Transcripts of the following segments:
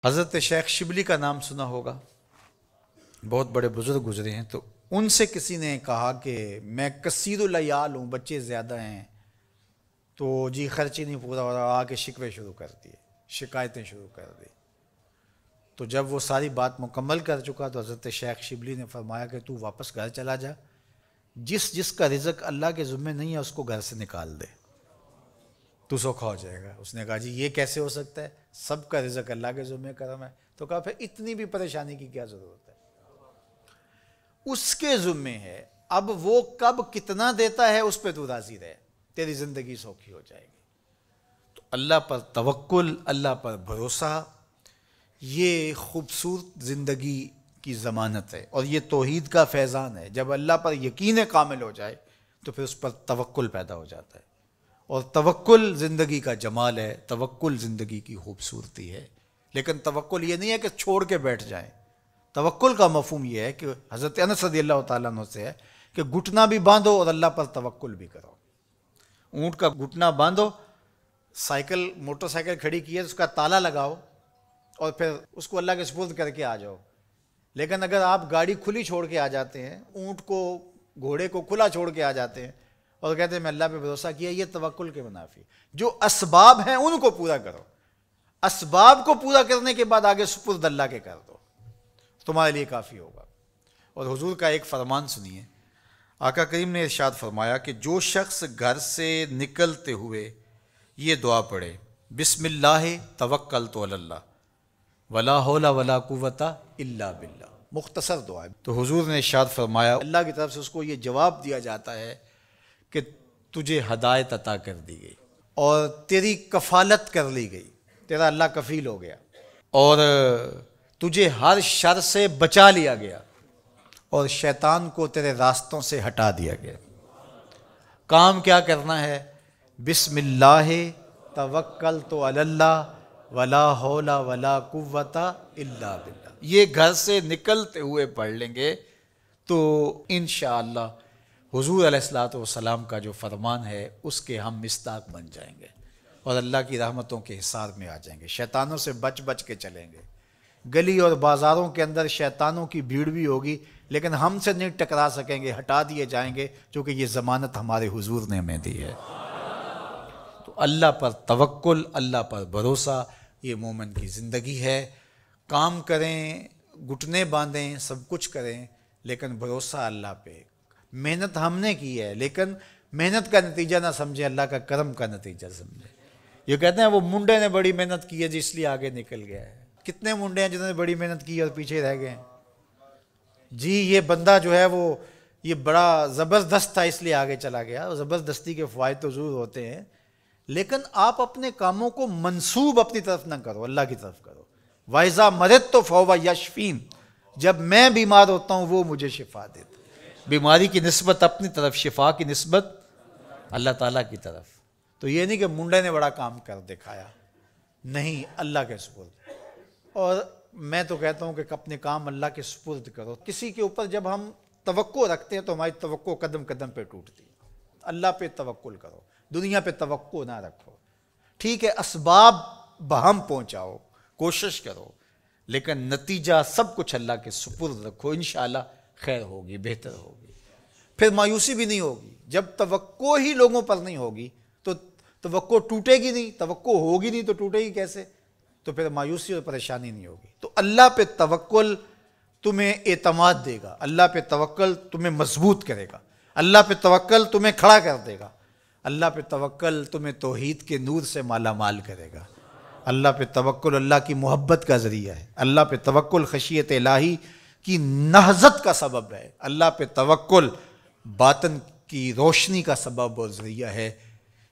حضرت شیخ شبلی کا نام سنا ہوگا، بہت بڑے بزرگ گزرے ہیں۔ تو ان سے کسی نے کہا کہ میں کثیر العیال ہوں، بچے زیادہ ہیں، تو جی خرچ ہی نہیں پورا ہو رہا، آ کے شکوے شروع کر دیے، شکایتیں شروع کر دی۔ تو جب وہ ساری بات مکمل کر چکا تو حضرت شیخ شبلی نے فرمایا کہ تو واپس گھر چلا جا، جس جس کا رزق اللہ کے ذمہ نہیں ہے اس کو گھر سے نکال دے، تو سوکھا ہو جائے گا۔ اس نے کہا جی یہ کیسے ہو سکتا ہے، سب کا رزق اللہ کے ذمہ کرم ہے۔ تو کہا پھر اتنی بھی پریشانی کی کیا ضرورت ہے، اس کے ذمہ ہے، اب وہ کب کتنا دیتا ہے اس پہ تو راضی رہے، تیری زندگی سوکھی ہو جائے گی۔ تو اللہ پر توکل، اللہ پر بھروسہ، یہ خوبصورت زندگی کی ضمانت ہے، اور یہ توحید کا فیضان ہے۔ جب اللہ پر یقین کامل ہو جائے تو پھر اس پر توکل پیدا ہو جاتا ہے، اور توکل زندگی کا جمال ہے، توکل زندگی کی خوبصورتی ہے۔ لیکن توکل یہ نہیں ہے کہ چھوڑ کے بیٹھ جائیں۔ توکل کا مفہوم یہ ہے کہ حضرت انس رضی اللہ تعالیٰ عنہ سے ہے کہ گھٹنا بھی باندھو اور اللہ پر توکل بھی کرو۔ اونٹ کا گھٹنا باندھو، سائیکل موٹر سائیکل کھڑی کی ہے اس کا تالا لگاؤ اور پھر اس کو اللہ کے سپرد کر کے آ جاؤ۔ لیکن اگر آپ گاڑی کھلی چھوڑ کے آ جاتے ہیں، اونٹ کو گھوڑے کو کھلا چھوڑ کے آ جاتے ہیں اور کہتے ہیں میں اللہ پہ بھروسہ کیا، یہ توکل کے منافی۔ جو اسباب ہیں ان کو پورا کرو، اسباب کو پورا کرنے کے بعد آگے سپرد اللہ کے کر دو، تمہارے لیے کافی ہوگا۔ اور حضور کا ایک فرمان سنیے، آقا کریم نے ارشاد فرمایا کہ جو شخص گھر سے نکلتے ہوئے یہ دعا پڑھے، بسم اللہ توکلت علی اللہ ولا حول ولا قوت الا باللہ، مختصر دعا ہے، تو حضور نے ارشاد فرمایا اللہ کی طرف سے اس کو یہ جواب دیا جاتا ہے کہ تجھے ہدایت عطا کر دی گئی اور تیری کفالت کر لی گئی، تیرا اللہ کفیل ہو گیا، اور تجھے ہر شر سے بچا لیا گیا، اور شیطان کو تیرے راستوں سے ہٹا دیا گیا۔ کام کیا کرنا ہے؟ بسم اللہ توکلت علی اللہ ولا حول ولا قوت الا باللہ، یہ گھر سے نکلتے ہوئے پڑھ لیں گے تو انشاءاللہ حضور علیہ الصلوۃ والسلام کا جو فرمان ہے اس کے ہم مصداق بن جائیں گے، اور اللہ کی رحمتوں کے حصار میں آ جائیں گے، شیطانوں سے بچ بچ کے چلیں گے۔ گلی اور بازاروں کے اندر شیطانوں کی بھیڑ بھی ہوگی لیکن ہم سے نہیں ٹکرا سکیں گے، ہٹا دیے جائیں گے، کیونکہ یہ ضمانت ہمارے حضور نے ہمیں دی ہے۔ تو اللہ پر توکل، اللہ پر بھروسہ، یہ مومن کی زندگی ہے۔ کام کریں، گھٹنے باندھیں، سب کچھ کریں، لیکن بھروسہ اللہ پہ۔ محنت ہم نے کی ہے لیکن محنت کا نتیجہ نہ سمجھیں، اللہ کا کرم کا نتیجہ سمجھیں۔ یہ کہتے ہیں وہ منڈے نے بڑی محنت کی ہے جس لیے آگے نکل گیا ہے۔ کتنے منڈے ہیں جنہوں نے بڑی محنت کی اور پیچھے رہ گئے ہیں؟ جی یہ بندہ جو ہے وہ یہ بڑا زبردست تھا اس لیے آگے چلا گیا، اور زبردستی کے فوائد تو ضرور ہوتے ہیں، لیکن آپ اپنے کاموں کو منسوب اپنی طرف نہ کرو، اللہ کی طرف کرو۔ وَإِذَا مَرِضْتُ فَهُوَ يَشْفِينِ، جب میں بیمار ہوتا ہوں وہ مجھے شفا دیتا ہے۔ بیماری کی نسبت اپنی طرف، شفا کی نسبت اللہ تعالیٰ کی طرف۔ تو یہ نہیں کہ منڈے نے بڑا کام کر دکھایا، نہیں، اللہ کے سپرد۔ اور میں تو کہتا ہوں کہ اپنے کام اللہ کے سپرد کرو۔ کسی کے اوپر جب ہم توقع رکھتے ہیں تو ہماری توقع قدم قدم پہ ٹوٹتی ہے۔ اللہ پہ توکل کرو، دنیا پہ توقع نہ رکھو۔ ٹھیک ہے اسباب بہم پہنچاؤ، کوشش کرو، لیکن نتیجہ سب کچھ اللہ کے سپرد رکھو، انشاءاللہ خیر ہوگی، بہتر ہوگی۔ پھر مایوسی بھی نہیں ہوگی۔ جب توقع ہی لوگوں پر نہیں ہوگی تو توقع ٹوٹے گی نہیں، توقع ہوگی نہیں تو ٹوٹے گی کیسے؟ تو پھر مایوسی اور پریشانی نہیں ہوگی۔ تو اللہ پہ توکل تمہیں اعتماد دے گا، اللہ پہ توکل تمہیں مضبوط کرے گا، اللہ پہ توکل تمہیں کھڑا کر دے گا، اللہ پہ توکل تمہیں توحید کے نور سے مالا مال کرے گا۔ اللہ پہ توکل اللہ کی محبت کا ذریعہ ہے، اللہ پہ توکل خشیت الہی کی نہضت کا سبب ہے، اللہ پہ توکل باطن کی روشنی کا سبب اور ذریعہ ہے۔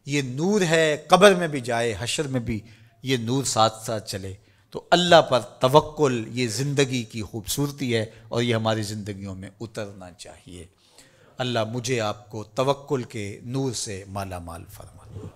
یہ نور ہے، قبر میں بھی جائے، حشر میں بھی یہ نور ساتھ ساتھ چلے۔ تو اللہ پر توکل یہ زندگی کی خوبصورتی ہے، اور یہ ہماری زندگیوں میں اترنا چاہیے۔ اللہ مجھے آپ کو توکل کے نور سے مالا مال فرما۔